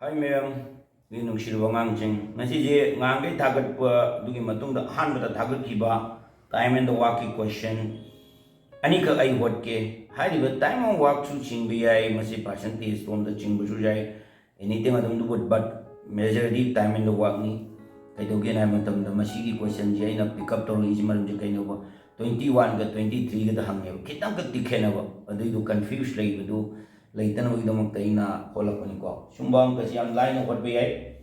Hai ma'am, we nung silwa ngang ching. Nasi je ngang kay tagat pa dugi matong da han bata tagat kiba time and the waki question. Ani ka ay what ke? Hai di ba time ang wak chu ching biyay masi percentage from the ching busu jay. Anything adum du but measure di time and the wak ni. Kay dogi na matam da masi ki question jay na pick up toro isi maram je kay na ba 21 ka 23 ka da hang ne. Kitang ka tikhe na ba. Adu du confused lay du. Laitan wagi damak tay na kolak pani ko. Sumbang kasi ang line of what bay.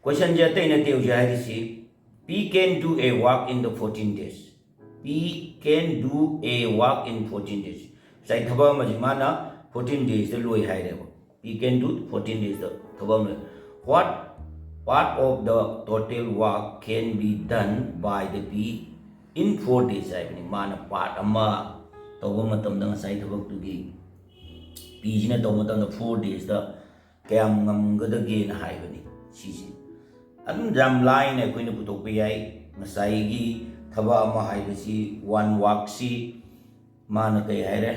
Question jate na teo jahari si P can do a walk in the 14 days. P can do a walk in 14 days. Say thaba majimana 14 days the loy hai rebo. P can do 14 days the thaba. What part of the total walk can be done by the P in 4 days? I mean mana part amma thaba matam dang say thaba tu gi. P na to matang 4 days da kaya ngam gada ge na hai bani si adum jam line ko ina putok pe ai masai gi thaba ama hai basi one walk si mana kai hai re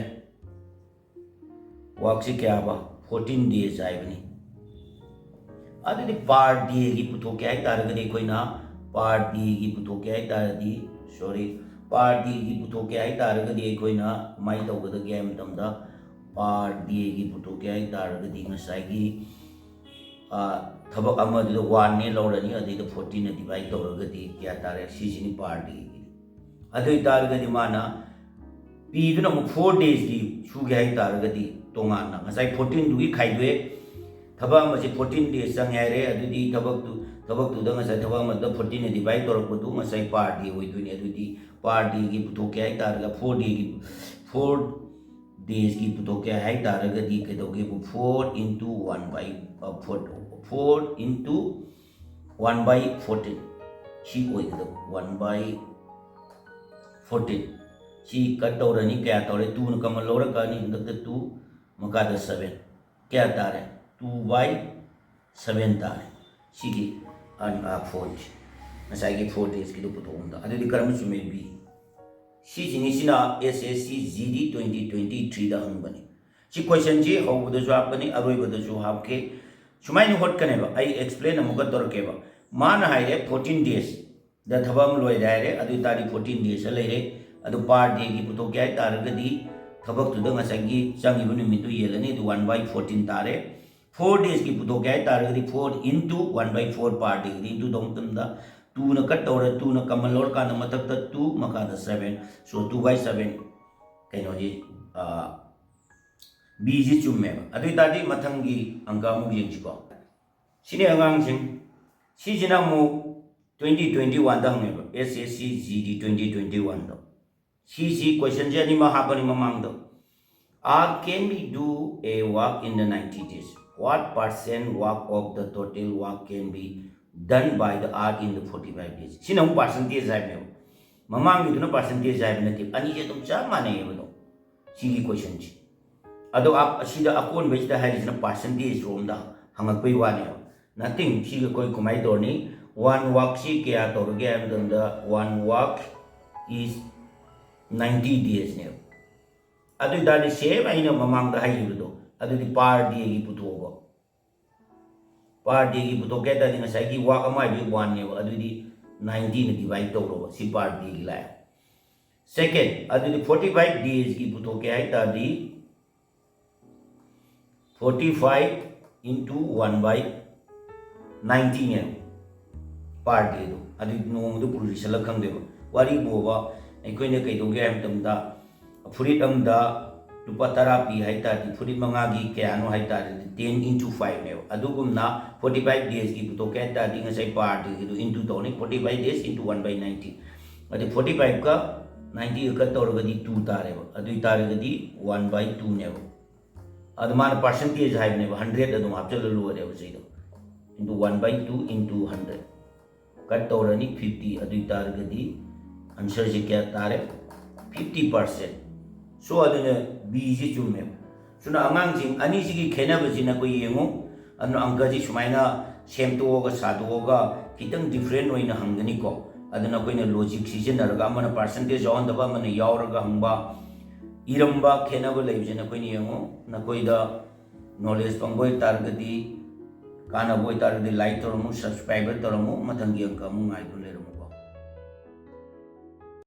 walk si kya ba 14 days ai bani adi di part di gi putok ai tar ga de koi na part di gi putok ai tar di sorry part di gi putok ai tar ga de koi na mai to ga ge am tam da part di gi putok ai tar ga di masai gi thaba ama du 1 ne lo rani adi the 14 na divide to ga di kya tar si ni part di adi tar ga di mana p du na 4 days di chu ga ai tar ga di tonga na masai 14 du gi khai dwe thaba ma si 14 days sang hai re adi di thabak tu da masai thaba ma da 14 na divide to ro tu masai part di hoi tu ni adi di part di gi putok ai tar ga 4 di gi 4 days की पुतो क्या है तारग दी के दोगे 4 into 1 by 4 into 1 by 14 she ओइ the 1 by 14 she cut तौरनी क्या तौरे 2 न कम लोर का नि द 2 मका द 7 क्या तारे 2 by 7 तारे शी की अन 4 नसाई की 4 days की दो पुतो होंदा अदि दि कर्म सुमे बी सी जिनिसिना SSC GD 2023 दा हंगबनी सी क्वेश्चन जी हौबद जो आपनी अरोइबद जो आपके सुमाइन होट कनेबा आई एक्सप्लेन अमुक तोरकेबा मान हाइरे 14 days द थबम लोय दाइरे अदु तारी 14 days लेरे अदु पार्ट डे की पुतो क्या तारगदी थबक तुद ngasagi changibu numitu yelani du 1 by 14 तारे 4 days की पुतो क्या तारगदी 4 into 1 by 4 part day into दम दा 2 na cut or 2 na kamalor ka na matak 2 maka da 7 so 2 by 7 kaino ji b ji chumme adu ta di mathang gi angka mu yeng chi ko sini angang sing si jina mu 2021 da hang SSC GD 2021 do si question je ni ma ha pa ni mamang do can we do a walk in the 90 days what percent walk of the total walk can be done by the art in the 45 days sina mu percentage hai me mamang ni na percentage hai na tip ani je tum cha mane ye bodo si question chi ado ap asida akon bech da hai na percentage rom da hangak pei wa ne nothing si koi kumai dor ni one walk si kya tor ge am dan da one walk is 90 days ne ado da ni same ai na mamang da hai bodo ado di par di gi puto ba part की पुतो कहता है नसाई की वाक अमा भी 1 ने अदुदी 90 ने divide तो रो सी part डी की लाया सेकंड अदुदी 45 days की पुतो क्या है तादी 45 into 1 by 90 ने part डी दो अदुदी नो मुदु पुरुष सलक खंग देबो वारी बोबा अखोय ने कई दोगे हम तमदा फुरित अमदा lupa terapi hai tadi furit mangagi kaya ano hai tadi 10 into 5 ne adugumna 45 days ki puto kaya tadi ngasai part gitu into to ni 45 days into 1 by 90 adi 45 ka 90 ka tor gadi 2 tare ba adu tare gadi 1 by 2 ne adu man percentage hai ne 100 adu apchal lo re ba seido into 1 by 2 into 100 ka tor ni 50 adu tare gadi answer je kya tare 50% so aduna b ji chume suna angang jing ani ji ki khena ba jina ko yengo anu angka ji sumaina sem to ga sa do ga kitang different oina hangani ko aduna koina logic season ga mana percentage on da ba mana yaur ga hangba iramba khena ba lai jina koina yengo na koi da knowledge pangboi targadi कानबो अꯣꯏꯇꯥꯔꯒꯗꯤ like ꯇꯧꯔꯝꯃꯨ subscribe ꯇꯧꯔꯝꯃꯨ ꯃꯊꯪꯒꯤ ꯑꯪꯀ ꯑꯃꯨꯛ ꯉꯥꯏꯗꯨꯅ ꯂꯩꯔꯝꯃꯨꯀꯣ